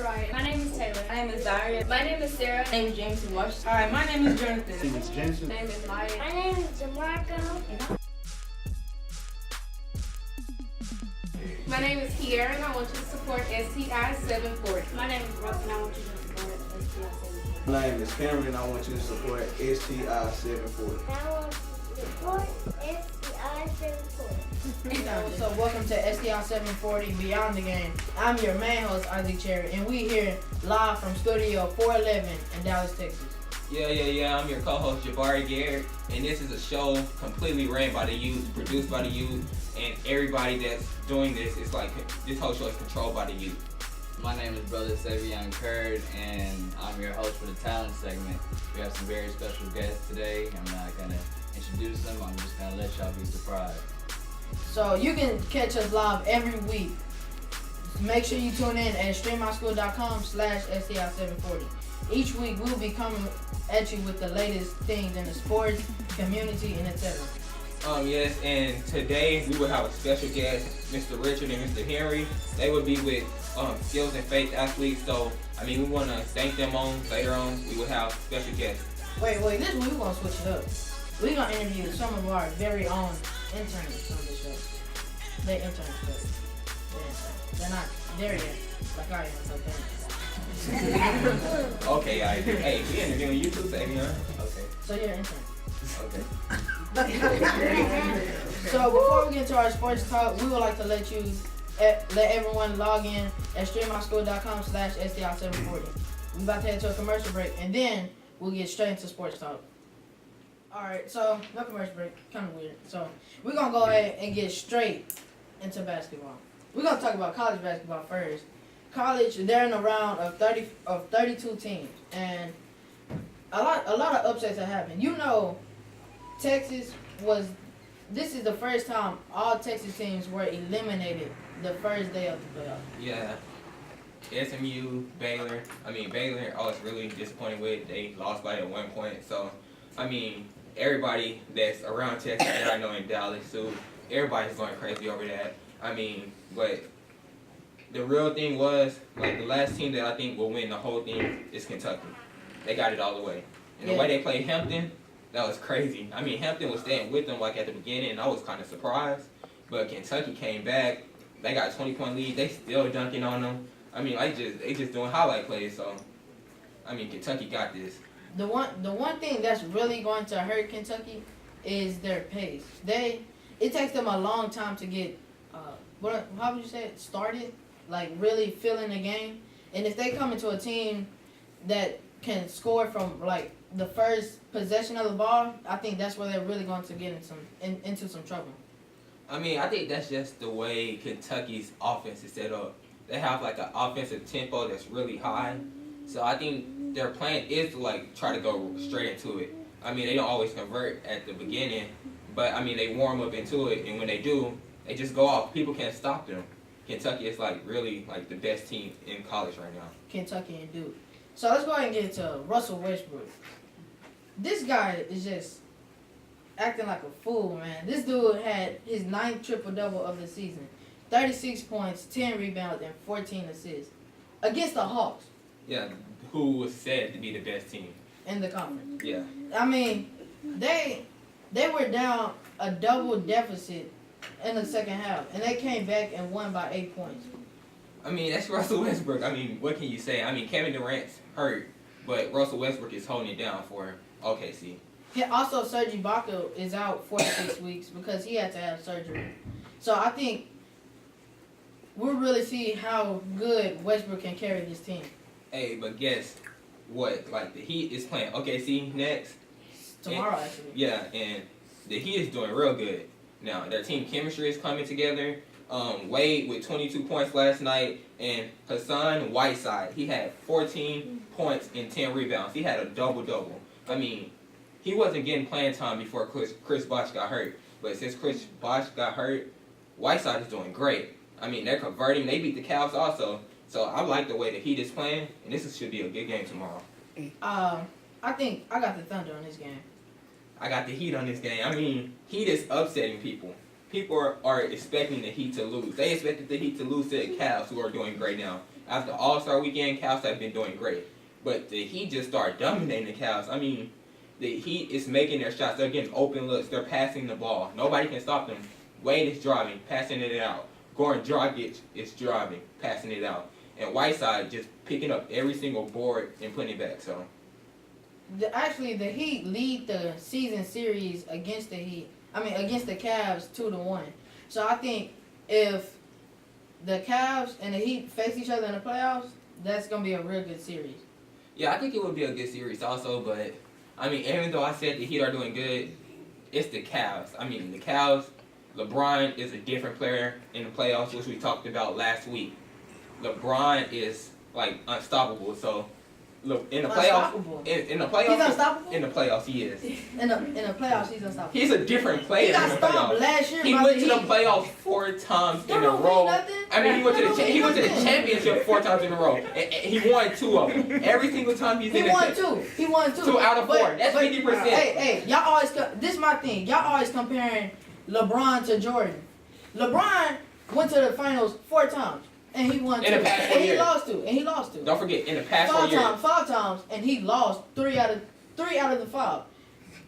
Soraya. My name is Taylor. My name is Daria. My name is Sarah. My name is James March. Alright, my name is Jonathan. My name is Jensen. My name is Maya. My name is DeMarco. My name is Kiara, and I want you to support STI740. My name is Russ, and I want you to support STI740. My name is Cameron, and I want you to support STI740. I want to support STI740. So welcome to STI740 Beyond the Game. I'm your main host, Isaac Cherry, and we here live from Studio 411 in Dallas, Texas. Yeah. I'm your co-host, Jabari Garrett, and this is a show completely ran by the youth, produced by the youth, and everybody that's doing this is like, this whole show is controlled by the youth. My name is Brother Savion Curd, and I'm your host for the talent segment. We have some very special guests today. I'm not going to introduce them, I'm just going to let y'all be surprised. So you can catch us live every week. Make sure you tune in at streamoutschool.com/STI740. Each week we'll be coming at you with the latest things in the sports, community, and etc. Yes, and today we will have a special guest, Mr. Richard and Mr. Henry. They will be with Skills and Faith athletes. So, we want to thank them later on. We will have special guests. Wait, this week we're going to switch it up. We're going to interview some of our very own interns on the show. They interns, but they're not there yet, like I am, so Okay, hey, we interviewing you too, Savion. Okay. So you're an intern. Okay. So before we get into our sports talk, we would like to let everyone log in at streamoutschool.com/STI740. We're about to head to a commercial break, and then we'll get straight into sports talk. Alright, so no commercial break, kind of weird. So we're going to go ahead and get straight into basketball. We're going to talk about college basketball first. College, they're in a round of 32 teams, and a lot of upsets have happened. You know, this is the first time all Texas teams were eliminated the first day of the playoff. Yeah. SMU, Baylor. Baylor, I was really disappointed with. They lost by 1 point. So, everybody that's around Texas that I know in Dallas, so everybody's going crazy over that. But the real thing was, the last team that I think will win the whole thing is Kentucky. They got it all the way. And the way they played Hampton, that was crazy. Hampton was staying with them at the beginning, and I was kind of surprised. But Kentucky came back. They got a 20-point lead. They still dunking on them. They just doing highlight plays. So, Kentucky got this. The one thing that's really going to hurt Kentucky is their pace. It takes them a long time to get how would you say it, started, really feeling the game. And if they come into a team that can score from the first possession of the ball, I think that's where they're really going to get into some trouble. I think that's just the way Kentucky's offense is set up. They have an offensive tempo that's really high. So I think their plan is to try to go straight into it. They don't always convert at the beginning, but they warm up into it, and when they do, they just go off. People can't stop them. Kentucky is really the best team in college right now. Kentucky and Duke. So let's go ahead and get into Russell Westbrook. This guy is just acting like a fool, man. This dude had his 9th triple-double of the season. 36 points, 10 rebounds, and 14 assists. Against the Hawks. Yeah, who was said to be the best team in the conference. Yeah. They were down a double deficit in the second half, and they came back and won by 8 points. That's Russell Westbrook. What can you say? Kevin Durant's hurt, but Russell Westbrook is holding it down for OKC. Also, Serge Ibaka is out 4 to 6 weeks because he had to have surgery. So I think we'll really see how good Westbrook can carry this team. Hey, but guess what? The Heat is playing OKC next. Tomorrow, actually. Yeah, and the Heat is doing real good. Now, their team chemistry is coming together. Wade with 22 points last night, and Hassan Whiteside, he had 14 points and 10 rebounds. He had a double-double. He wasn't getting playing time before Chris Bosh got hurt. But since Chris Bosh got hurt, Whiteside is doing great. They're converting. They beat the Cavs also. So I like the way the Heat is playing, and this should be a good game tomorrow. I think I got the Thunder on this game. I got the Heat on this game. Heat is upsetting people. People are expecting the Heat to lose. They expected the Heat to lose to the Cavs, who are doing great now. after All-Star Weekend, Cavs have been doing great. But the Heat just started dominating the Cavs. I mean, the Heat is making their shots. They're getting open looks. They're passing the ball. Nobody can stop them. Wade is driving, passing it out. Goran Dragic is driving, passing it out. And Whiteside just picking up every single board and putting it back. So Actually, the Heat lead the season series against the Cavs 2-1. So I think if the Cavs and the Heat face each other in the playoffs, that's gonna be a real good series. yeah, I think it would be a good series also. But I mean, even though I said the Heat are doing good, it's the Cavs. I mean, the Cavs. LeBron is a different player in the playoffs, which we talked about last week. LeBron is like unstoppable. So, look in the playoffs, in the playoffs, He's unstoppable. in the playoffs, he is. In the playoffs, he's unstoppable. He's a different player. He got in the stopped playoffs. last year. He by went the to the Heat. playoffs 4 times in a Don't mean row. nothing. I mean, he went to Don't mean the nothing. championship 4 times in a row. And he won 2 of them. Every single time he's He in won the 2. He won 2. 2 out of 4. That's 50%. Hey, y'all always. This is my thing. Y'all always comparing LeBron to Jordan. LeBron went to the finals 4 times and he won 2. In the past 4 and he years. lost 2. Don't forget, in the past 4 years. 5 times, and he lost 3 out of the 5.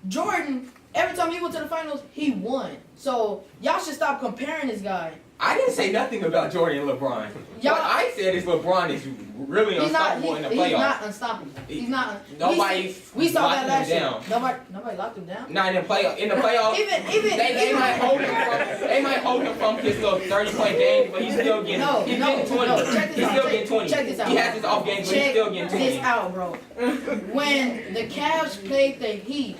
Jordan, every time he went to the finals, he won. So y'all should stop comparing this guy. I didn't say nothing about Jordan and LeBron. Y'all- What I said is LeBron is really unstoppable in the playoffs. He's not unstoppable. He's not. Nobody We saw locked that last him year. down. Nobody locked him down. Not in the playoffs. In the playoffs, Even they might hold him from his little 30-point game, but he's still getting he's getting 20. Check this He's out. still getting 20. Check this out. He has his off games, but he's still getting 20. This out, bro. When the Cavs played the Heat,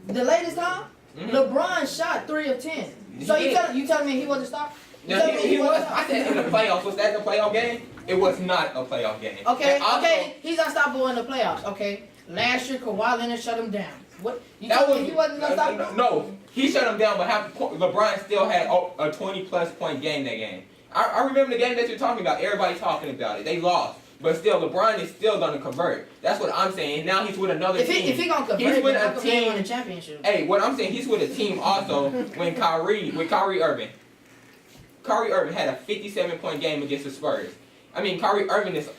the latest time, LeBron shot 3 of 10. So He you telling me he wasn't stopped? You No, telling me he was. wasn't I stopped? said in the playoffs. Was that the playoff game? It was not a playoff game. Okay, And also, okay, he's unstoppable in the playoffs. Okay, last year Kawhi Leonard shut him down. What? You That telling was me he wasn't unstoppable? No, he shut him down, but LeBron still had a 20-plus point game that game. I remember the game that you're talking about. Everybody talking about it. They lost, but still, LeBron is still gonna convert. That's what I'm saying. Now he's with another If team. he gonna convert, He's with then a how come he ain't won team. the championship? Hey, what I'm saying, he's with a team also when Kyrie Irving. Kyrie Irving had a 57-point game against the Spurs. I mean, Kyrie Irving is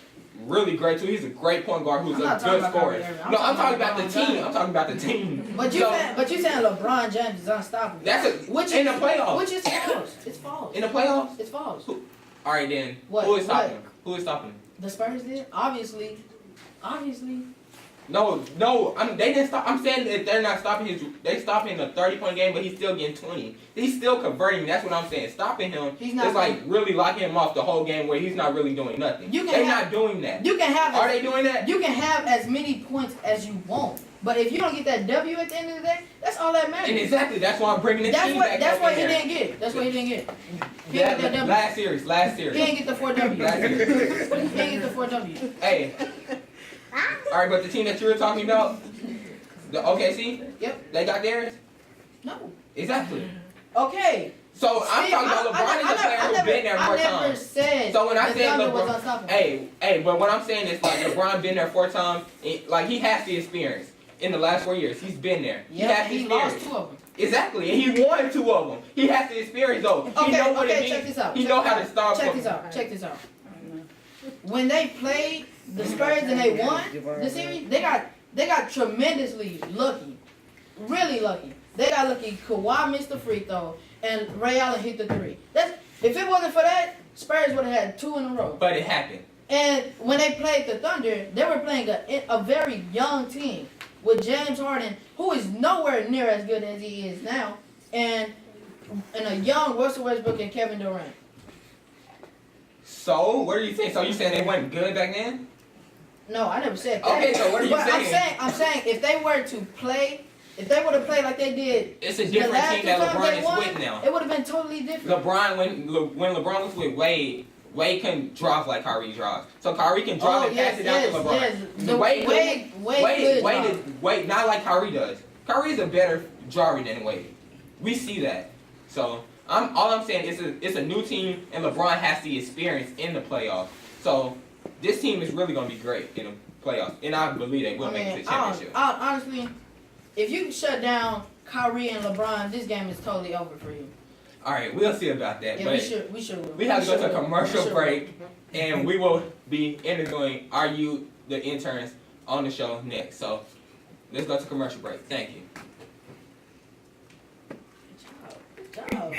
really great too. He's a great point guard who's I'm a not talking good about scorer. Kyrie Irving. No, I'm talking about the LeBron team. James. I'm talking about the team. But you saying LeBron James is unstoppable? That's in the playoffs. Which is false. It's false. In the playoffs? It's false. All right then. What? Who is stopping What? him? Who is stopping him? The Spurs did, obviously. No. They didn't stop. I'm saying that they're not stopping his. They stopping a 30-point game, but he's still getting 20. He's still converting. That's what I'm saying. Stopping him He's not is like really locking him off the whole game where he's not really doing nothing. They're not doing that. You can have. Are they doing that? You can have as many points as you want, but if you don't get that W at the end of the day, that's all that matters. And exactly, that's why I'm bringing the team back That's up why in he there. didn't get it. That's why he didn't get it. He didn't get that W. Last series. He didn't get the 4 W's. Last He series. didn't get the 4 W's. Hey. All right, but the team that you were talking about, the OKC. Yep. They got theirs. No. Exactly. Okay. So I'm talking about LeBron is a player who's been there more I never times. said So when I the say Thunder was LeBron, unstoppable. hey, but what I'm saying is like LeBron been there 4 times. Like he has the experience in the last 4 years. He's been there. Yeah, he has the he experience. lost 2 of them. Exactly, and he won 2 of them. He has the experience though. He know what it means. Check this out. He know how to stop. Check this out. When they played the Spurs and they won the series, they got tremendously lucky. Really lucky. They got lucky. Kawhi missed the free throw and Ray Allen hit the 3. If it wasn't for that, Spurs would have had 2 in a row. But it happened. And when they played the Thunder, they were playing a very young team with James Harden, who is nowhere near as good as he is now, and a young Russell Westbrook and Kevin Durant. So what are you saying? So you saying they weren't good back then? No, I never said that. Okay, so what are you but saying? I'm saying if they were to play, if they would have played like they did It's a the different last team 2 that times LeBron they is won, with now. it would have been totally different. LeBron when LeBron was with Wade couldn't drive like Kyrie drives. So Kyrie can drive and pass it out to LeBron. Yes. Wade not like Kyrie does. Kyrie's a better driver than Wade. We see that. So all I'm saying is it's a new team and LeBron has the experience in the playoffs. So this team is really gonna be great in the playoffs, and I believe they will make it to the championship. Honestly, if you shut down Kyrie and LeBron, this game is totally over for you. All right, we'll see about that. Yeah, but we should. we have to go to a should. commercial We should. break, and we will be interviewing Are You the interns on the show next. So let's go to commercial break. Thank you. Good job.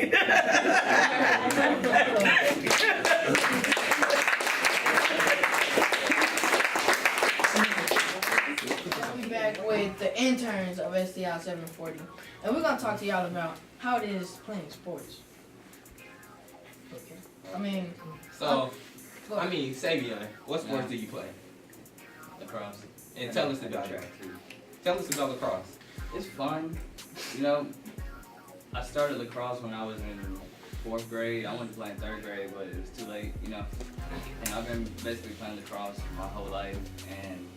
We'll be back with the interns of STI740, and we're gonna talk to y'all about how it is playing sports. Okay. Savion, what sports do you play? Lacrosse. And tell us about it. Tell us about lacrosse. It's fun. You know, I started lacrosse when I was in 4th grade. I wanted to play in 3rd grade, but it was too late, you know. And I've been basically playing lacrosse my whole life, and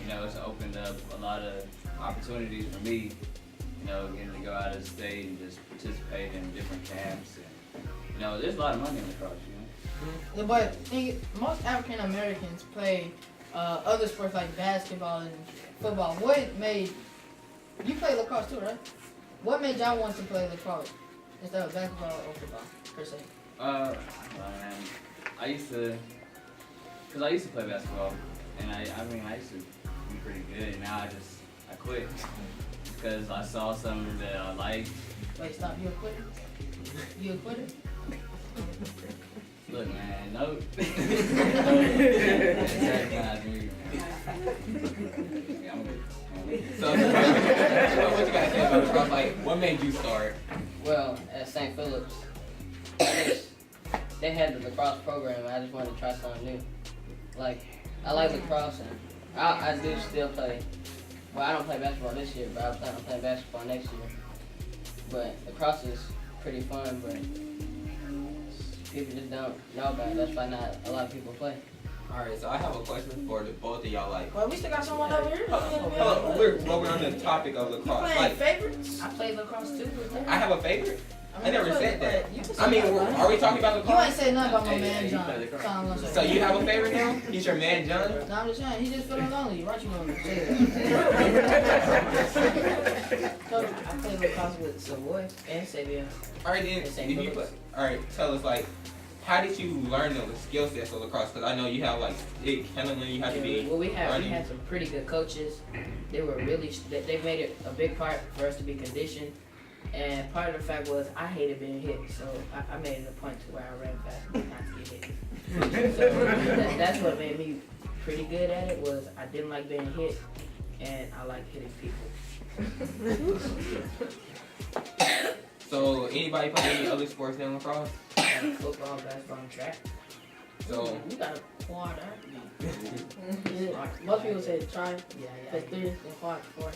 you know, it's opened up a lot of opportunities for me. You know, getting to go out of state and just participate in different camps, and you know, there's a lot of money in lacrosse. You know. But most African Americans play other sports like basketball and football. What made you play lacrosse too, right? What made y'all want to play lacrosse instead of basketball or football per se? Man, I used to play basketball, and I used to be pretty good. And now I quit because I saw something that I liked. Wait, stop. You a quitter? You a quitter? Look, man, no. So what you gotta say about lacrosse? Like, what made you start? Well, at St. Philip's, they had the lacrosse program, and I just wanted to try something new. Like, I like lacrosse, and I do still play. Well, I don't play basketball this year, but I plan on playing basketball next year. But lacrosse is pretty fun, but people just don't know about it. That's why not a lot of people play. Alright, so I have a question for the both of y'all. Like, Well, we still got someone over here. we're on the topic of You lacrosse. playing Like, favorites? I played lacrosse too. I have a favorite. I never that's said what- that. you can say I mean, that, are we talking about You ain't lacrosse? said nothing about my Hey, man hey, you John. play lacrosse. So I'm gonna say So that. you have a favorite now? He's your man, John. No, I'm just saying, he's just feeling lonely, right? You know what I'm saying? So, I played lacrosse with Savoy and Savion. Alright, then, if you play, alright, tell us, like, how did you learn the skill sets of lacrosse? Because I know you have, like, stick handling, you have to be Well, we running. had some pretty good coaches. They were really they made it a big part for us to be conditioned. And part of the fact was I hated being hit, so I made it a point to where I ran fast enough not to get hit. So that's what made me pretty good at it. Was I didn't like being hit, and I liked hitting people. So anybody play any other sports than lacrosse? Football, basketball, and track. So you got a quad athlete. Most people say try, Yeah. 3 and quad 4.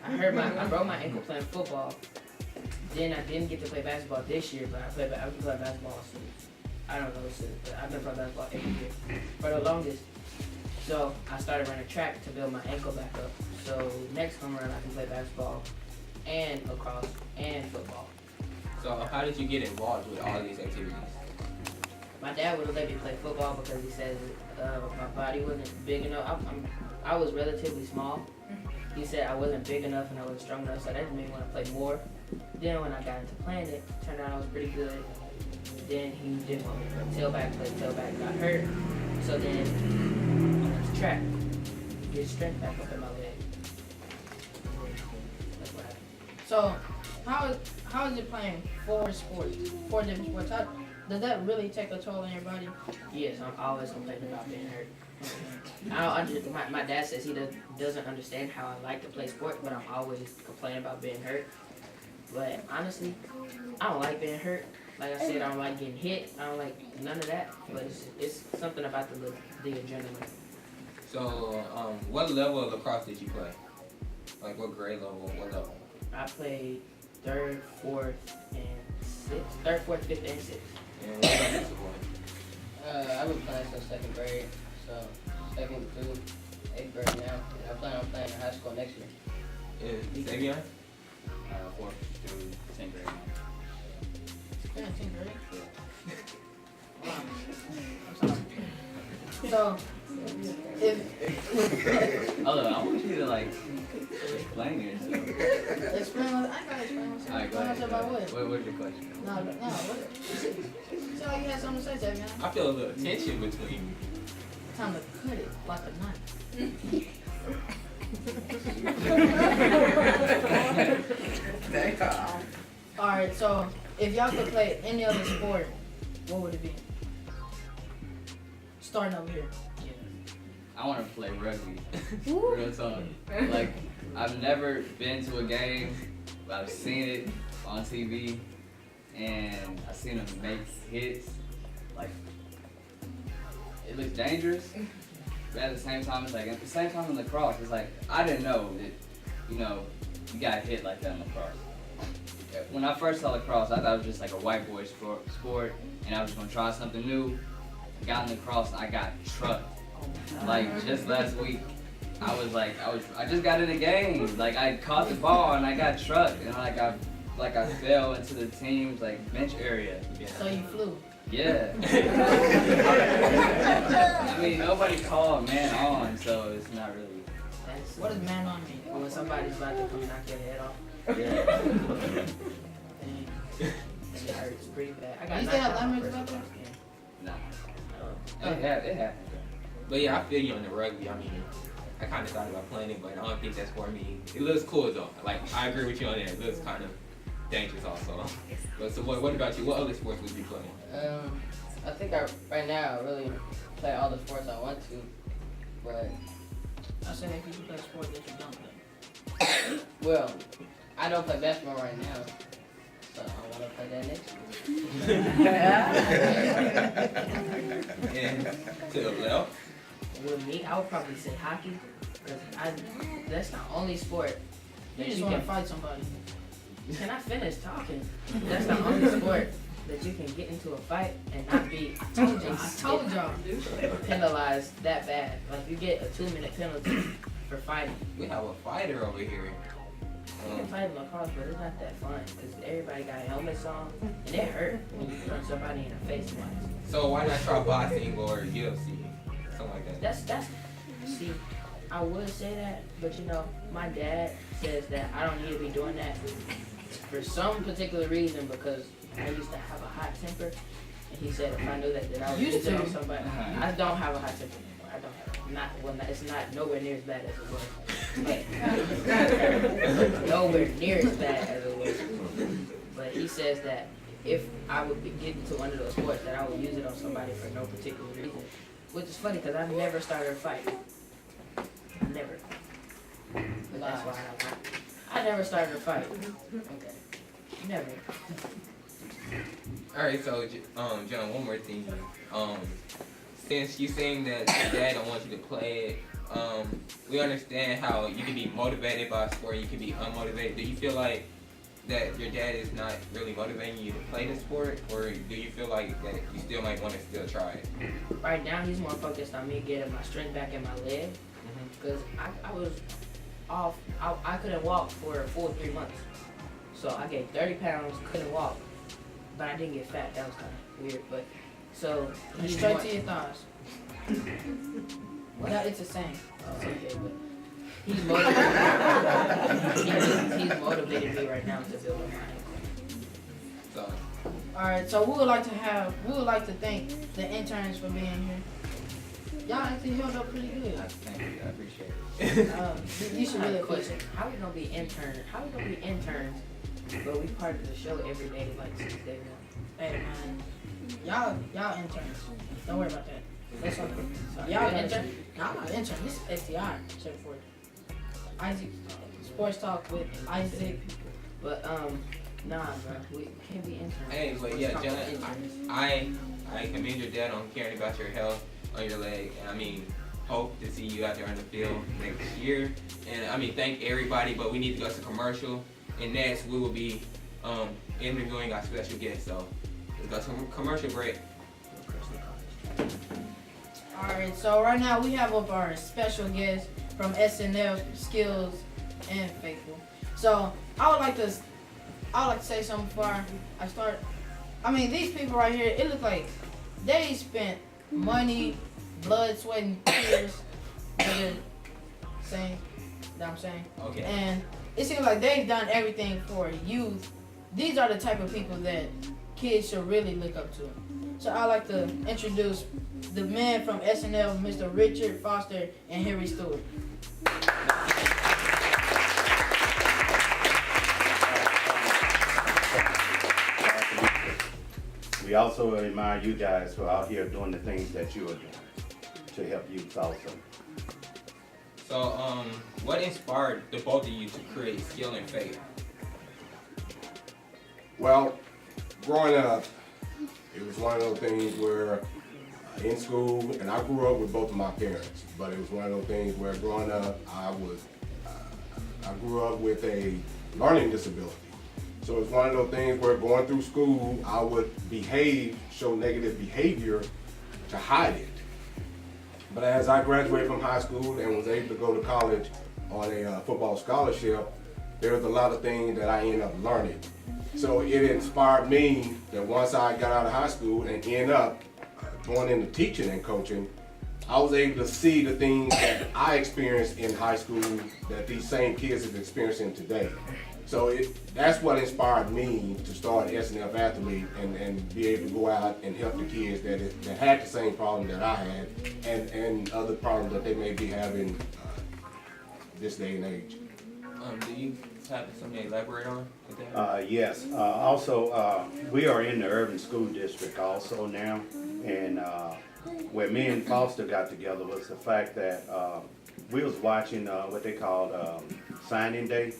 I broke my ankle playing football. Then I didn't get to play basketball this year, but I played basketball since I don't know since, but I've been playing basketball every year for the longest. So I started running track to build my ankle back up. So next summer I can play basketball and lacrosse and football. So how did you get involved with all these activities? My dad would have let me play football because he says my body wasn't big enough. I was relatively small. He said I wasn't big enough and I wasn't strong enough, so that made me want to play more. Then when I got into playing it, turned out I was pretty good. Then he didn't want me to play tailback, got hurt. So then I went to track, get strength back up in my leg. That's what happened. So, how is it playing 4 sports, 4 different sports? Does that really take a toll on your body? Yes, I'm always complaining about being hurt. My dad says he doesn't understand how I like to play sports, but I'm always complaining about being hurt. But honestly, I don't like being hurt. Like I said, I don't like getting hit. I don't like none of that. But it's something about the adrenaline. So what level of lacrosse did you play? Like what grade level? What level? I played 3rd, 4th, and 6th. 3rd, 4th, 5th, and 6th. And what about this one? I've been playing since 2nd grade, so 2nd through 8th grade now. And I plan on playing in high school next year. Is Savion? 4th through 10th grade. Yeah, 10th grade. Wow. I'm sorry. So, Although I want you to like explain yourself. Explain what I gotta explain myself. Alright, go Explain ahead. myself about what? What's your question? No, what? So you had something to say, Tavion? I feel a little tension between you. Time to cut it like a knife. Alright, so if y'all could play any other sport, what would it be? Starting over here. I want to play rugby. Real talk. Like, I've never been to a game, but I've seen it on TV, and I've seen them make hits. Like, it looks dangerous, but at the same time, it's like, at the same time in lacrosse, it's like, I didn't know that, you know, you got hit like that in lacrosse. When I first saw lacrosse, I thought it was just like a white boy sport, and I was gonna try something new. I got in lacrosse, and I got trucked. Like just last week, I just got in the game. Like I caught the ball and I got trucked, and I fell into the team's like bench area. So you flew. Yeah. I mean, nobody called man on, so it's not really. What does man on mean? When somebody's about to come knock your head off. Yeah. Dang. It hurts pretty bad. I got You still have knocked out my lemons first about lacrosse game. Nah. It happened. But yeah, I feel you on the rugby. I mean, I kind of thought about playing it, but I don't think that's for me. It looks cool though. Like I agree with you on that. It looks kind of dangerous also. But so what about you? What other sports would you play? I think right now I really play all the sports I want to, but I said if you should play a sport that you don't play. well, I don't play basketball right now, so I want to play that next year. And to the left. With me, I would probably say hockey, because that's the only sport You that just you want can to fight somebody. Can I finish talking? That's the only sport that you can get into a fight and not be I told y'all. penalized that bad. Like you get a 2-minute penalty for fighting. We have a fighter over here. You can fight in lacrosse, but it's not that fun because everybody got helmets on and it hurt when you punch somebody in the face once. So why not try boxing or UFC? Something like that. That's see, I would say that, but you know, my dad says that I don't need to be doing that for some particular reason because I used to have a hot temper, and he said if I knew that I would use it on somebody. I don't have a hot temper anymore. I don't have it's not nowhere near as bad as it was. Nowhere near as bad as it was. But he says that if I would get into one of those sports, that I would use it on somebody for no particular reason. Which is funny because I've never started a fight. Never. But that's why I never started a fight. Okay. Never. Alright, so John, one more thing. Since you saying that your dad don't want you to play it, we understand how you can be motivated by a sport, you can be unmotivated. Do you feel like that your dad is not really motivating you to play the sport, or do you feel like that you still might want to still try it? Right now, he's more focused on me getting my strength back in my leg, because I was off. I couldn't walk for a full 3 months, so I gained 30 pounds, couldn't walk, but I didn't get fat. That was kind of weird, but so he's Straight more- to your thighs. What? No, it's the same. Okay, but he's motivated. he's motivated me right now to build a mind. So Alright, so we would like to thank the interns for being here. Y'all actually held up pretty good. Thank you. I appreciate it. You should really question. appreciate it. How we gonna be interns? How we gonna be interns? But we part of the show every day, like since day one. Hey man, y'all interns. Don't worry about that. That's okay. So, Y'all you an intern? intern? No, I'm not an intern. This is STI740. Isaac, sports talk with Isaac. But nah, bro, we can't be interns. hey, but We're yeah, talking John, about interns. I commend your dad on caring about your health on your leg, and I mean, hope to see you out there on the field next year. And I mean, thank everybody, but we need to go to commercial, and next we will be interviewing our special guest. So let's go to commercial break. Alright, so right now we have up our special guest from SNL Skills and Faithful. So I would like to say something before I start. I mean, these people right here, it looks like they spent money, blood, sweat, and tears better saying that I'm saying. Okay. And it seems like they've done everything for youth. These are the type of people that kids should really look up to. So I'd like to introduce the men from SNL, Mr. Richard Foster and Harry Stewart. We also admire you guys who are out here doing the things that you are doing to help youth also. So, what inspired the both of you to create Skill and Faith? Well, growing up, it was one of those things where in school, and I grew up with both of my parents, but it was one of those things where growing up, I grew up with a learning disability. So it's one of those things where going through school, I would show negative behavior to hide it. But as I graduated from high school and was able to go to college on a football scholarship, there was a lot of things that I ended up learning. So it inspired me that once I got out of high school and ended up going into teaching and coaching, I was able to see the things that I experienced in high school that these same kids are experiencing today. So that's what inspired me to start SNF Athlete and be able to go out and help the kids that had the same problem that I had and other problems that they may be having this day and age. Do you have something to elaborate on with that? Yes. Also, we are in the urban school district also now, and where me and Foster got together was the fact that we was watching what they called signing day,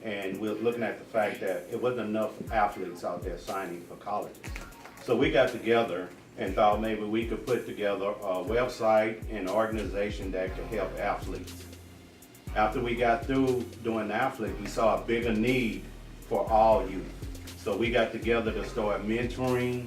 and we was looking at the fact that it wasn't enough athletes out there signing for colleges. So we got together and thought maybe we could put together a website and organization that could help athletes. After we got through doing the athlete, we saw a bigger need for all youth. So we got together to start mentoring.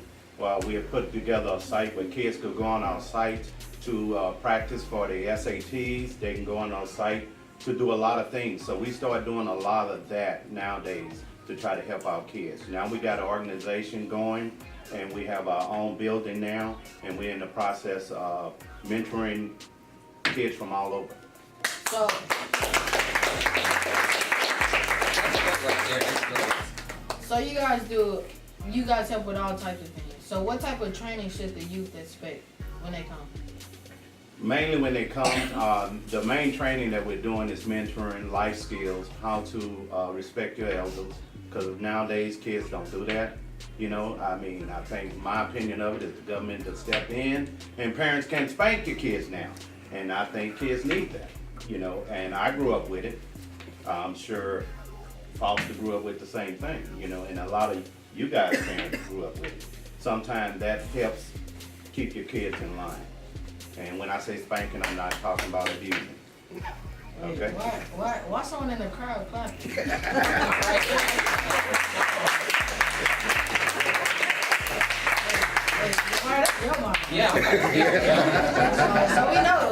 We had put together a site where kids could go on our site to practice for the SATs. They can go on our site to do a lot of things. So we started doing a lot of that nowadays to try to help our kids. Now we got an organization going, and we have our own building now, and we're in the process of mentoring kids from all over. So, so you guys help with all types of things. So what type of training should the youth expect when they come? Mainly when they come, the main training that we're doing is mentoring life skills, how to respect your elders, because nowadays kids don't do that. You know, I mean, I think my opinion of it is the government to step in, and parents can spank your kids now, and I think kids need that, you know, and I grew up with it. I'm sure Foster grew up with the same thing, you know, and a lot of you guys parents grew up with it. Sometimes that helps keep your kids in line. And when I say spanking, I'm not talking about abusing. Okay? Why someone in the crowd clapping? Yeah.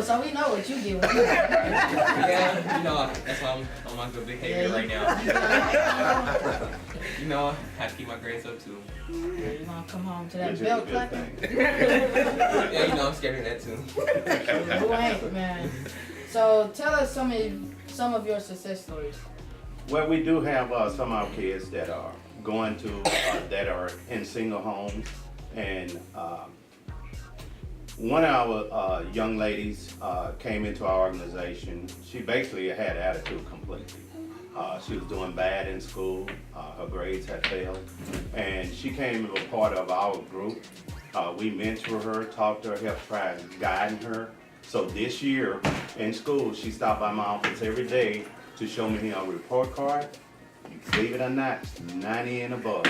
So we know what you do. Yeah, you know, that's why I'm on my good behavior right now. You know, I have to keep my grades up too. You're gonna come home to that Which is bell a good clapping. thing. Yeah, you know, I'm scared of that too. Who ain't, man? So tell us some of your success stories. Well, we do have some of our kids that are going to, that are in single homes, and one of our young ladies came into our organization. She basically had attitude completely. She was doing bad in school. Her grades had failed, and she came to be a part of our group. We mentor her, talk to her, help try guiding her. So this year in school, she stopped by my office every day to show me her report card. Believe it or not, 90 and above.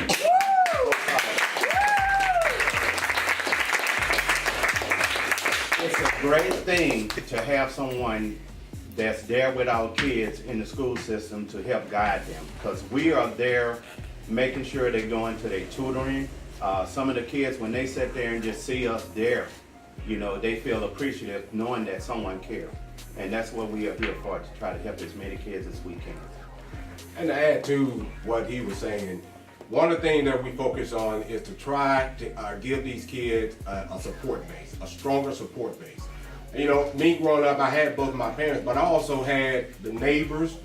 It's a great thing to have someone that's there with our kids in the school system to help guide them, because we are there making sure they go into their tutoring. Some of the kids, when they sit there and just see us there, you know, they feel appreciative knowing that someone cares. And that's what we are here for, to try to help as many kids as we can. And to add to what he was saying, one of the things that we focus on is to try to give these kids a support base, a stronger support base. You know, me growing up, I had both my parents, but I also had the neighbors.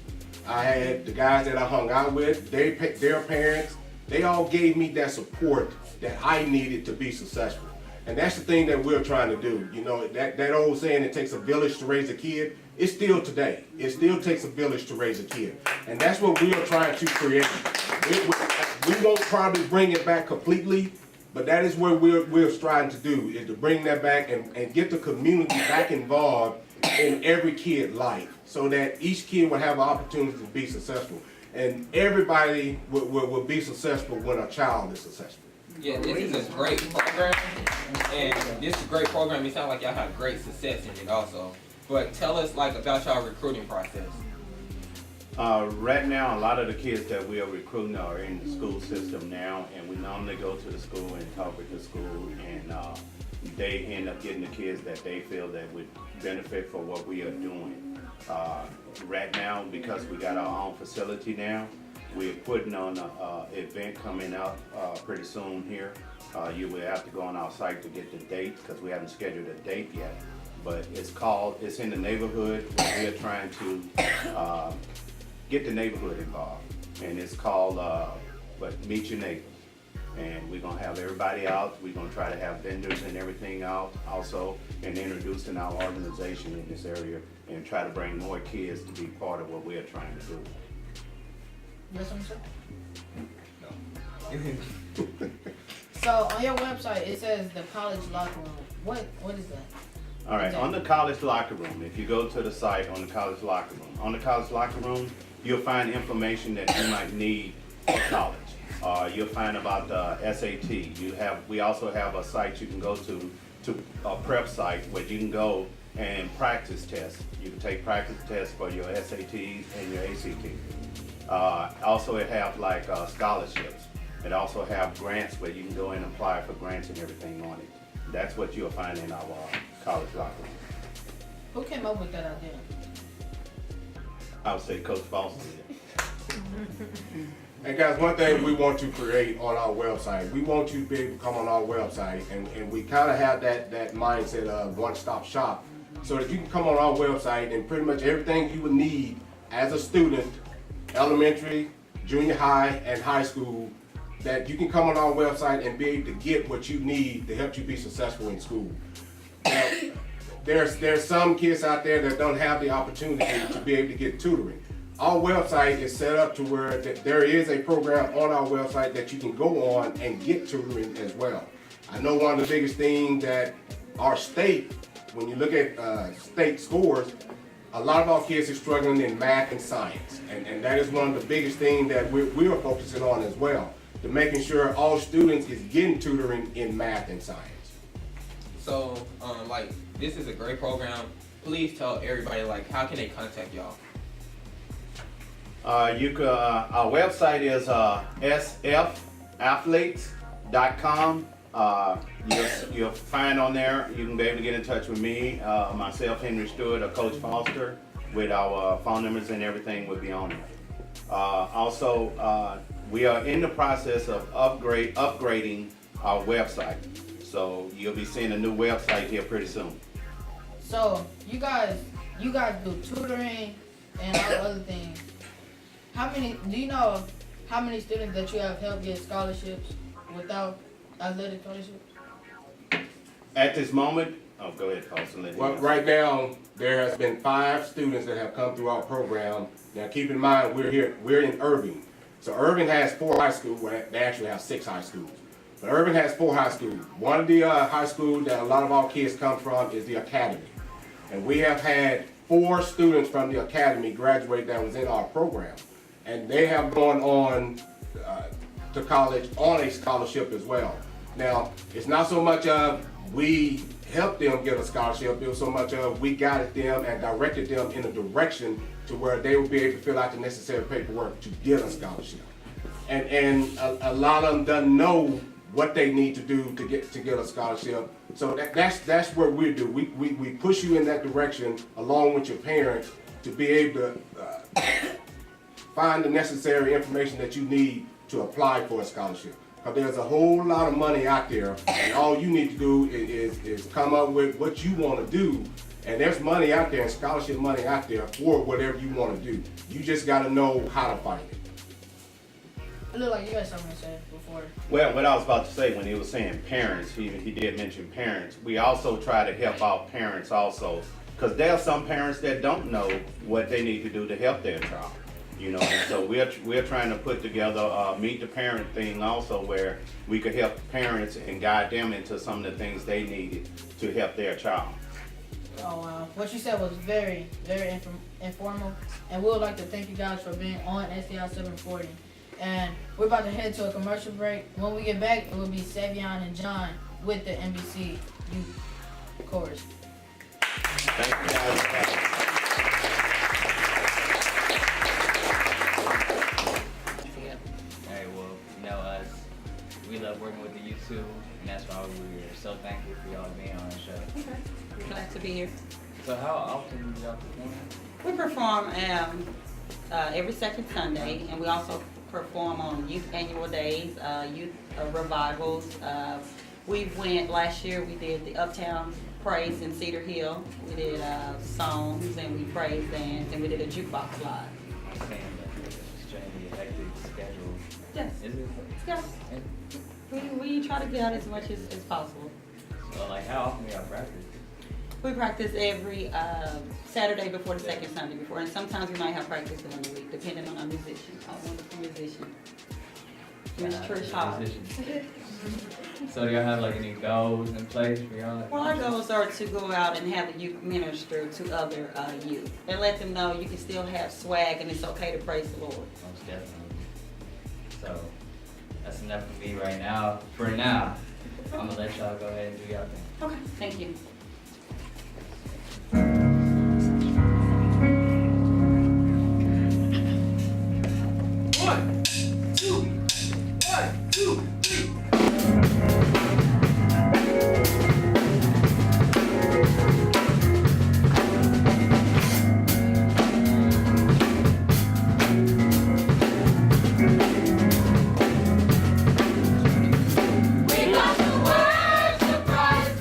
I had the guys that I hung out with, their parents. They all gave me that support that I needed to be successful. And that's the thing that we're trying to do. You know, that old saying, it takes a village to raise a kid, it's still today. It still takes a village to raise a kid. And that's what we are trying to create. We won't probably bring it back completely, but that is what we're striving to do, is to bring that back and get the community back involved in every kid's life, so that each kid will have an opportunity to be successful. And everybody will be successful when a child is successful. Yeah, this is a great program, and this is a great program. It sounds like y'all have great success in it also. But tell us like about y'all recruiting process. Right now, a lot of the kids that we are recruiting are in the school system now, and we normally go to the school and talk with the school, and they end up getting the kids that they feel that would benefit for what we are doing. Right now, because we got our own facility now, we're putting on an event coming up pretty soon here. You will have to go on our site to get the date, because we haven't scheduled a date yet. But it's in the neighborhood, where we are trying to get the neighborhood involved. And it's called Meet Your Neighbors. And we're gonna have everybody out. We're gonna try to have vendors and everything out also, and introducing our organization in this area, and try to bring more kids to be part of what we're trying to do. Yes, sir. So on your website it says the college locker room. What is that? All right, on the college locker room, if you go to the site on the college locker room, you'll find information that you might need for college. You'll find about the SAT. We also have a site you can go to a prep site where you can go and practice tests. You can take practice tests for your SATs and your ACT. Also, it have like scholarships. It also have grants where you can go and apply for grants and everything on it. That's what you'll find in our college locker room. Who came up with that idea? I would say Coach Foster did. And guys, one thing we want to create on our website, we want you to be able to come on our website, and we kind of have that mindset of one-stop shop, so that you can come on our website and pretty much everything you would need as a student, elementary, junior high, and high school, that you can come on our website and be able to get what you need to help you be successful in school. Now, there's some kids out there that don't have the opportunity to be able to get tutoring. Our website is set up to where there is a program on our website that you can go on and get tutoring as well. I know one of the biggest things that our state, when you look at state scores, a lot of our kids are struggling in math and science, and that is one of the biggest things that we're focusing on as well, to making sure all students is getting tutoring in math and science. So, like, this is a great program. Please tell everybody, like, how can they contact y'all? Our website is sfathletes.com. You'll find on there, you can be able to get in touch with me, myself, Henry Stewart, or Coach Foster, with our phone numbers and everything will be on there. Also, we are in the process of upgrading our website. So you'll be seeing a new website here pretty soon. So you guys do tutoring and all the other things. Do you know how many students that you have helped get scholarships without athletic scholarships? At this moment, go ahead, Paulson. Well, right now, there has been 5 students that have come through our program. Now keep in mind, we're in Irving. So Irving has 4 high schools, well, they actually have 6 high schools. But Irving has 4 high schools. One of the high schools that a lot of our kids come from is the Academy. And we have had 4 students from the Academy graduate that was in our program. And they have gone on to college on a scholarship as well. Now, it's not so much of we helped them get a scholarship, it was so much of we guided them and directed them in a direction to where they would be able to fill out the necessary paperwork to get a scholarship. And a lot of them doesn't know what they need to do to get a scholarship. So that's what we do. We push you in that direction along with your parents to be able to find the necessary information that you need to apply for a scholarship. Because there's a whole lot of money out there, and all you need to do is come up with what you want to do, And there's money out there and scholarship money out there for whatever you want to do. You just got to know how to find it. It looked like you had something to say before. Well, what I was about to say when he was saying parents, he did mention parents. We also try to help out parents also, because there are some parents that don't know what they need to do to help their child. You know, and so we're trying to put together a meet the parent thing also, where we could help parents and guide them into some of the things they needed to help their child. Oh wow, what you said was very, very informal, and we would like to thank you guys for being on STI 740. And we're about to head to a commercial break. When we get back, it will be Savion and John with the NBC Youth Chorus. Thank you guys. Hey, well, you know us. We love working with the youth too, and that's why we're so thankful for y'all being on the show. Okay. We're glad to be here. So how often do y'all perform? We perform every second Sunday, and we also perform on youth annual days, youth revivals. We went last year. We did the Uptown Praise in Cedar Hill. We did songs and we praised bands, and we did a jukebox live. I'm saying that it's extremely hectic schedule. Yes. Is it? Yes. We try to get out as much as possible. So like, how often do y'all practice? We practice every Saturday before the second Sunday before, and sometimes we might have practice during the week, depending on our musician, our wonderful musician, Miss Trish Hall. So do y'all have like any goals in place for y'all? Well, our goals are to go out and have the youth minister to other youth and let them know you can still have swag and it's okay to praise the Lord. Most definitely. So that's enough for me right now. For now, I'm gonna let y'all go ahead and do y'all thing. Okay, thank you. One, two, three. We got the worship Christ.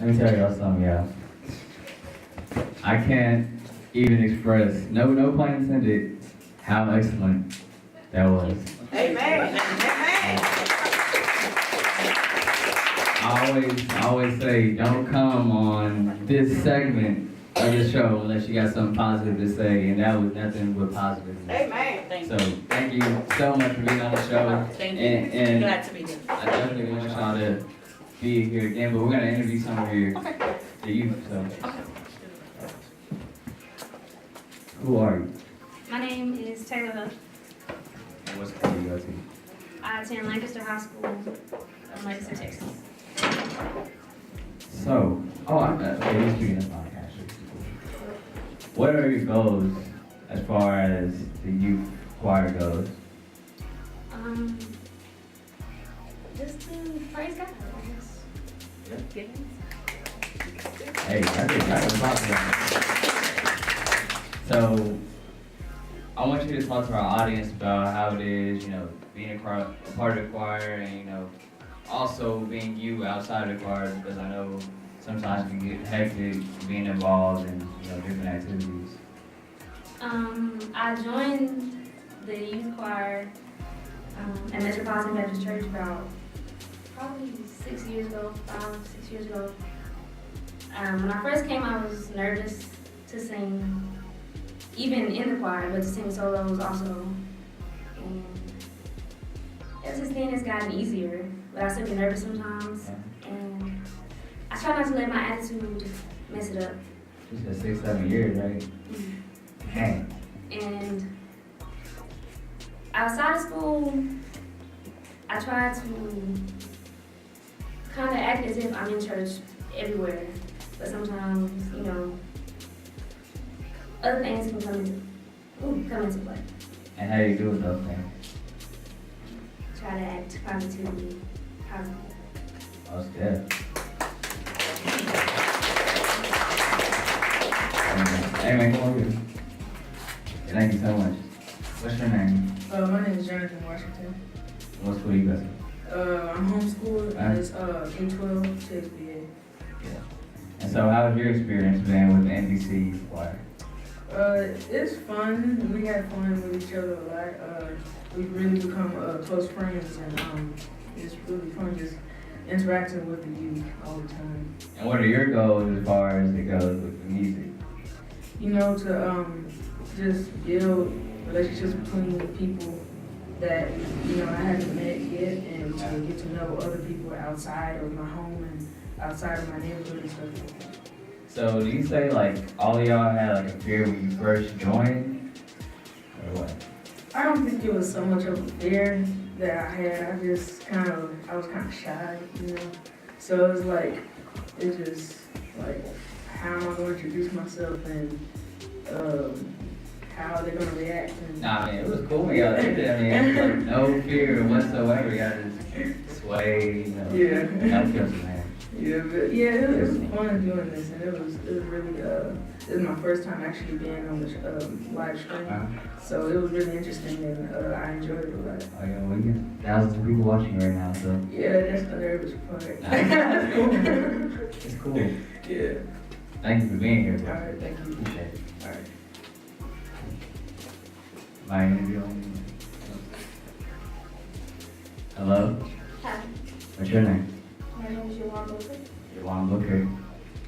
Let me tell y'all something, y'all. I can't even express, no pun intended, how excellent that was. Amen. I always say, don't come on this segment of the show unless you got something positive to say, and that was nothing but positive. Amen. So thank you so much for being on the show. Thank you. And Glad to be here. I definitely want y'all to be here again, but we're gonna interview some of the youth. So, who are you? My name is Taylor Huff. And what school do you go to? I attend Lancaster High School of Lancaster, Texas. So, okay, you're speaking of mine, actually. What are your goals as far as the youth choir goes? Just to praise God, I guess. Hey, I think that's awesome. So, I want you to talk to our audience about how it is, being a part of the choir and, also being you outside of the choir, because I know sometimes you get hectic being involved in, different activities. I joined the youth choir at Metropolitan Baptist Church about probably 6 years ago, 5-6 years ago. When I first came, I was nervous to sing, even in the choir, but to sing solos also. And ever since then, it's gotten easier, but I still get nervous sometimes. And I try not to let my attitude mess it up. You said 6-7 years, right? Dang. And outside of school, I try to kind of act as if I'm in church everywhere. But sometimes, other things can come into play. And how do you do with those things? Try to act positive. That's good. Hey man, come over here. Thank you so much. What's your name? My name is Jonathan Washington. What school you go to? I'm homeschooled. It's K-12 to SBA. Yeah. And so how has your experience been with the NBC choir? It's fun. We have fun with each other a lot. We've really become close friends, and it's really fun just interacting with the youth all the time. And what are your goals as far as it goes with the music? To just build relationships between people that, I haven't met yet, and to get to know other people outside of my home and outside of my neighborhood and stuff like that. So do you say all of y'all had a fear when you first joined? Or what? I don't think it was so much of a fear that I had. I was kind of shy, So it was how am I going to introduce myself and how are they going to react? Nah, it was cool when y'all did it. No fear whatsoever. Y'all just sway, Yeah. That feels man. It was fun doing this, and it was really, this is my first time actually being on the live stream. So it was really interesting, and I enjoyed it a lot. Oh yeah, we got thousands of people watching right now, so. Yeah, that's the nervous part. It's cool. Yeah. Thank you for being here. All right, thank you. Appreciate it. All right. My interview on. Hello? Hi, What's your name? my name is Yawan Booker. Juan Booker.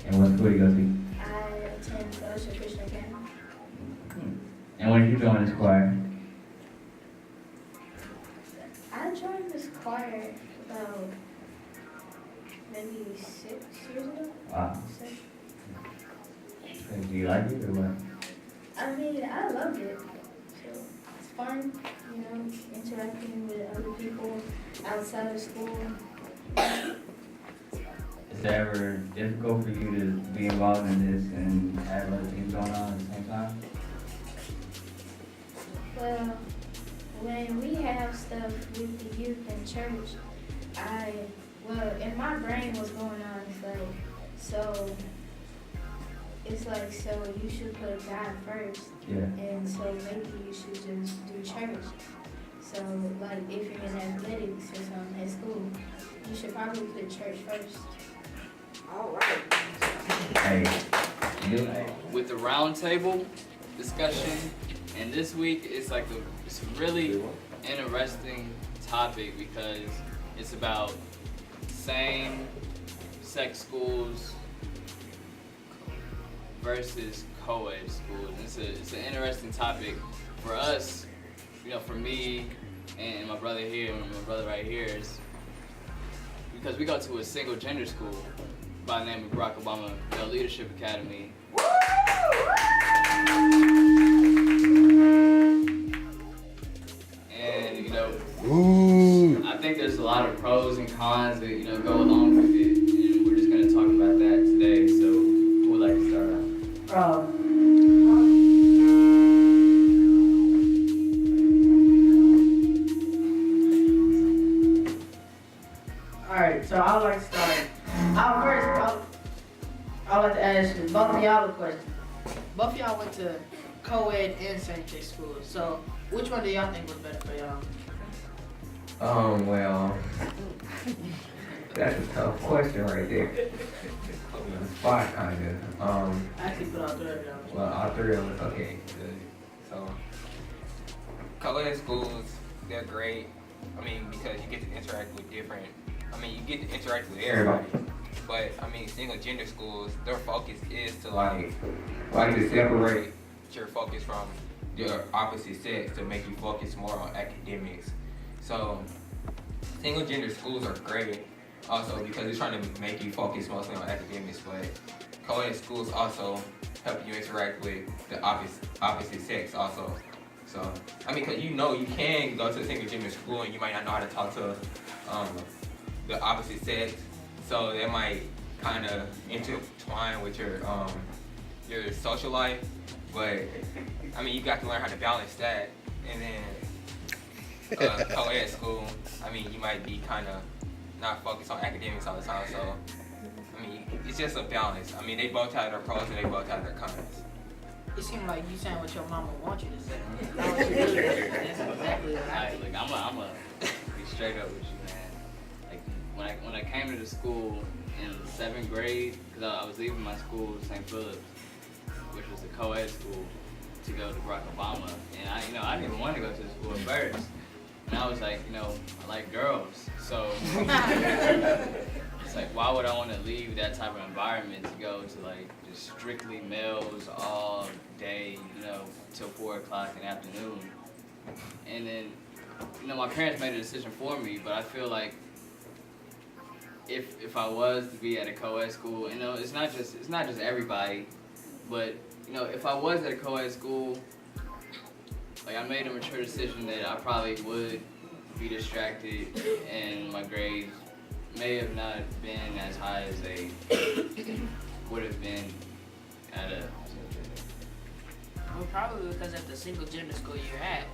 And what school do you go to? I attend Fellowship Christian Academy. And when did you join this choir? I joined this choir about maybe 6 years ago. Wow. 6. Do you like it or what? I mean, I loved it. So it's fun, interacting with other people outside of school. Is it ever difficult for you to be involved in this and have other things going on at the same time? Well, when we have stuff with the youth in church, in my brain what's going on it's like, so you should put God first. Yeah. And so maybe you should just do church. So if you're in athletics or something at school, you should probably put church first. All right. Hey, you With the round table discussion, and this week it's like it's a really interesting topic because it's about same-sex schools versus co-ed schools. It's an interesting topic for us, you know, for me and my brother here, and my brother right here, is because we go to a single gender school by the name of Barack Obama Male Leadership Academy. And you know, I think there's a lot of pros and cons that go along with it, and we're just gonna talk about that today. So, who would like to start out? Alright, so I would like to start. I would like to ask both of y'all a question. Both of y'all went to co-ed and same-sex schools, so which one do y'all think was better for y'all? Well, that's a tough question right there. The spot kinda. I actually put all three of y'all. Well, all three of us, okay. Good. So, co-ed schools, they're great. I mean, because you get to interact with you get to interact with everybody. But, single gender schools, their focus is to Like to separate. your focus from your opposite sex to make you focus more on academics. So, single gender schools are great also because it's trying to make you focus mostly on academics, but co-ed schools also help you interact with the opposite sex also. So, because you can go to a single gender school and you might not know how to talk to the opposite sex, so that might kind of intertwine with your social life, but you got to learn how to balance that. And then co-ed school, you might be kind of not focused on academics all the time, so it's just a balance. They both have their pros and they both have their cons. It seemed like you saying what your mama wants you to say. Not what you really say. That's exactly what I think. Look, I'm a be straight up with you, man. Like when I came to the school in 7th grade, because I was leaving my school, St. Philip's, which was a co-ed school, to go to Barack Obama, and I didn't even want to go to the school at first, and I was like, I like girls, so it's like, why would I want to leave that type of environment to go to like just strictly males all day, till 4 o'clock in the afternoon, and then my parents made a decision for me, but I feel like if I was to be at a co-ed school, it's not just everybody, but if I was at a co-ed school, like I made a mature decision that I probably would be distracted and my grades may have not been as high as they would have been at a. Well, probably because at the single gender school you're at,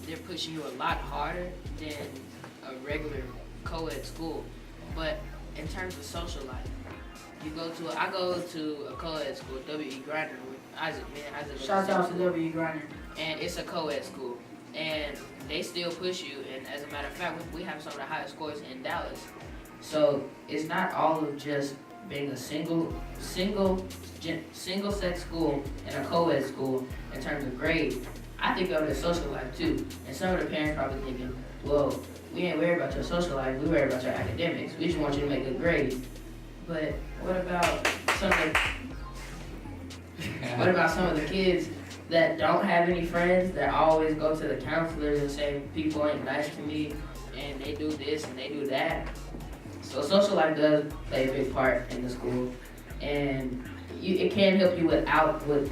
they're pushing you a lot harder than a regular co-ed school. But in terms of social life, I go to a co-ed school, W.E. Griner, with Isaac. Shout out to W.E. Griner. And it's a co-ed school. And they still push you, and as a matter of fact, we have some of the highest scores in Dallas. So it's not all of just being a single sex school and a co-ed school in terms of grade. I think of it as social life too. And some of the parents probably thinking, well, we ain't worried about your social life, we worried about your academics. We just want you to make good grades. But what about some of the kids that don't have any friends, that always go to the counselors and say people ain't nice to me and they do this and they do that? So social life does play a big part in the school, and it can help you with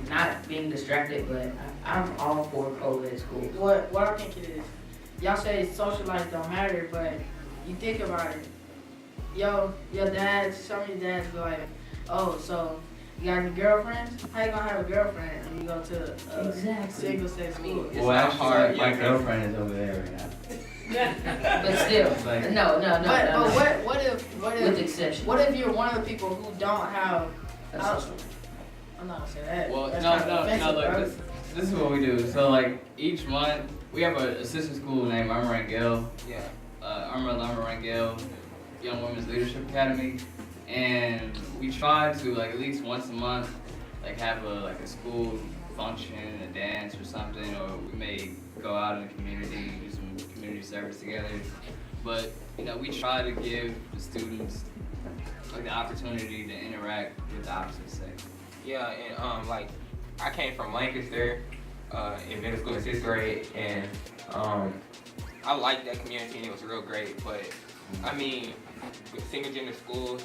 not being distracted, but I'm all for co-ed schools. What I think it is, y'all say social life don't matter, but you think about it. Your dads, some of your dads be like, oh, so you got any girlfriends? How you gonna have a girlfriend when you go to a single sex school? Well, actually, my girlfriend is over there right now. But still, Like, no. But what if With exception. What if you're one of the people who don't have A social. I'm not gonna say that. Well, That's no, kind of offensive, look, bro. this is what we do. So like each month, we have an assistant school named Irma Rangel. Yeah. Irma Rangel, Young Women's Leadership Academy. And we try to, like, at least once a month, like, have a school function, a dance or something, or we may go out in the community, do some community service together. But, you know, we try to give the students, like, the opportunity to interact with the opposite sex. Yeah, and like I came from Lancaster in middle school in 6th grade, and I liked that community and it was real great. But I mean, with single gender schools,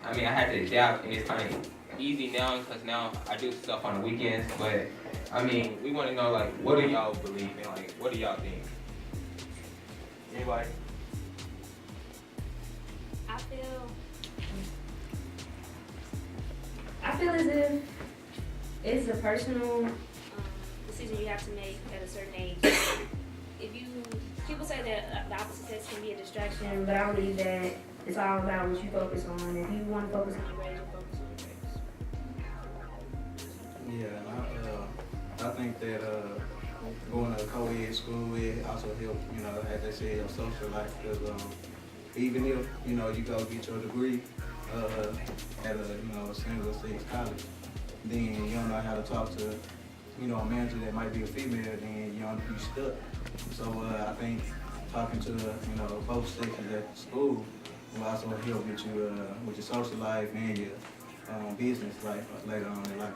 I mean I had to adapt, and it's kind of easy now because now I do stuff on the weekends. But I mean, we want to know, like, what do y'all believe in? Like, what do y'all think? Anybody? I feel as if it's a personal decision you have to make at a certain age. People say that the opposite sex can be a distraction, but I believe that it's all about what you focus on. If you want to focus on your grades, you focus on your grades. Yeah, I think that going to a co-ed school, it also help, you know, as they say, your social life, because even if, you know, you go get your degree at a, you know, a single sex college, then you don't know how to talk to, you know, a manager that might be a female, then you know, you stuck. So I think talking to, you know, both sections at the school will also help with your social life and your business life later on in life.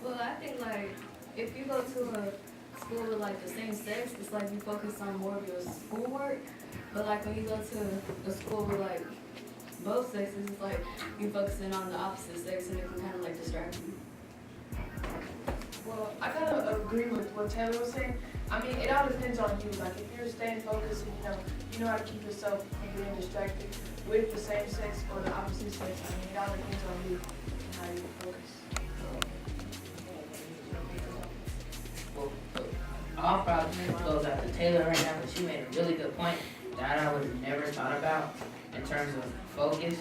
Well, I think, like, if you go to a school with, like, the same sex, it's like you focus on more of your schoolwork. But, like, when you go to a school with, like, both sexes, it's like you focusing on the opposite sex, and it can kind of, like, distract you. Well, I kind of agree with what Taylor was saying. I mean, it all depends on you. Like, if you're staying focused and you know how to keep yourself from being distracted with the same sex or the opposite sex, I mean, it all depends on you and how you focus. Well, all probably goes out to Taylor right now, but she made a really good point that I would have never thought about in terms of focus.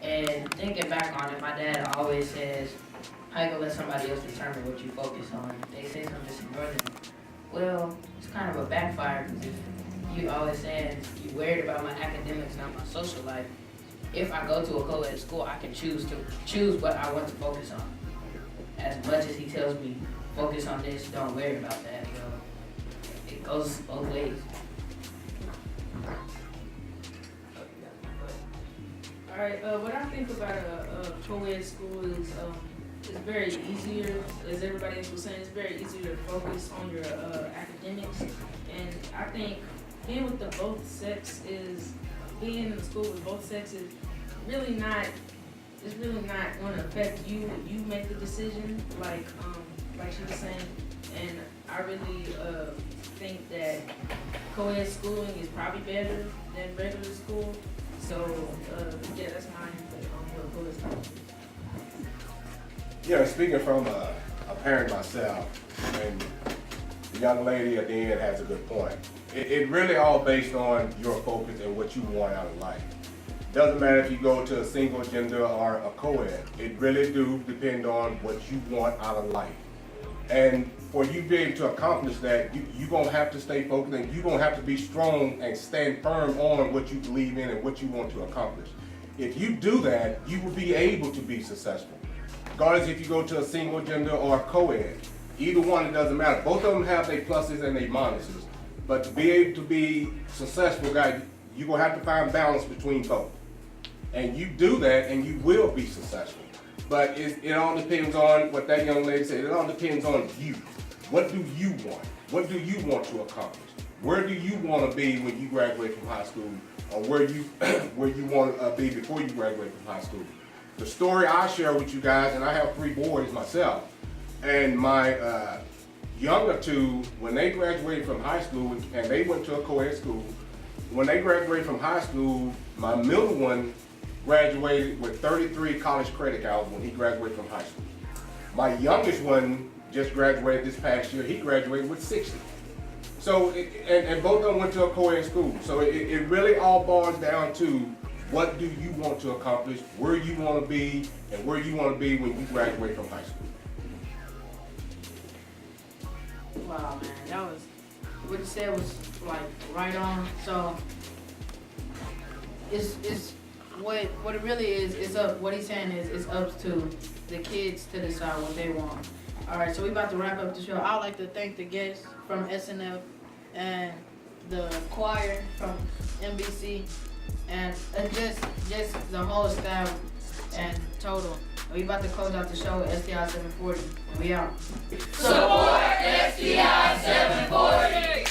And thinking back on it, my dad always says, how you gonna let somebody else determine what you focus on? If they say something, just ignore them. Well, it's kind of a backfire, because if you always saying you're worried about my academics, not my social life, if I go to a co-ed school, I can choose what I want to focus on. As much as he tells me, focus on this, don't worry about that, you know, it goes both ways. Alright, what I think about a co-ed school is it's very easier, as everybody else was saying, it's very easier to focus on your academics. And I think being with the both sex is, being in the school with both sexes, really not, it's really not going to affect you. You make the decision, like she was saying. And I really think that co-ed schooling is probably better than regular school. So yeah, that's my input on what co-ed schooling is. Yeah, speaking from a parent myself, and the young lady at the end has a good point. It really all based on your focus and what you want out of life. Doesn't matter if you go to a single gender or a co-ed. It really do depend on what you want out of life. And for you to be able to accomplish that, you're going to have to stay focused, and you're going to have to be strong and stand firm on what you believe in and what you want to accomplish. If you do that, you will be able to be successful. Regardless if you go to a single gender or a co-ed, either one, it doesn't matter. Both of them have their pluses and their minuses. But to be able to be successful, guys, you're going to have to find balance between both. And you do that, and you will be successful. But it all depends on what that young lady said. It all depends on you. What do you want? What do you want to accomplish? Where do you want to be when you graduate from high school, or where you want to be before you graduate from high school? The story I share with you guys, and I have 3 boys myself, and my younger 2, when they graduated from high school, and they went to a co-ed school, when they graduated from high school, my middle one graduated with 33 college credit hours when he graduated from high school. My youngest one just graduated this past year. He graduated with 60. So, and both of them went to a co-ed school. So it really all boils down to what do you want to accomplish, where you want to be, and where you want to be when you graduate from high school. Wow, man, that was, what you said was like right on. So it's what it really is up. What he's saying is it's up to the kids to decide what they want. All right, so we about to wrap up the show. I'd like to thank the guests from SNF and the choir from NBC and just the whole staff and total. We about to close out the show with STI740. We out. Support STI740.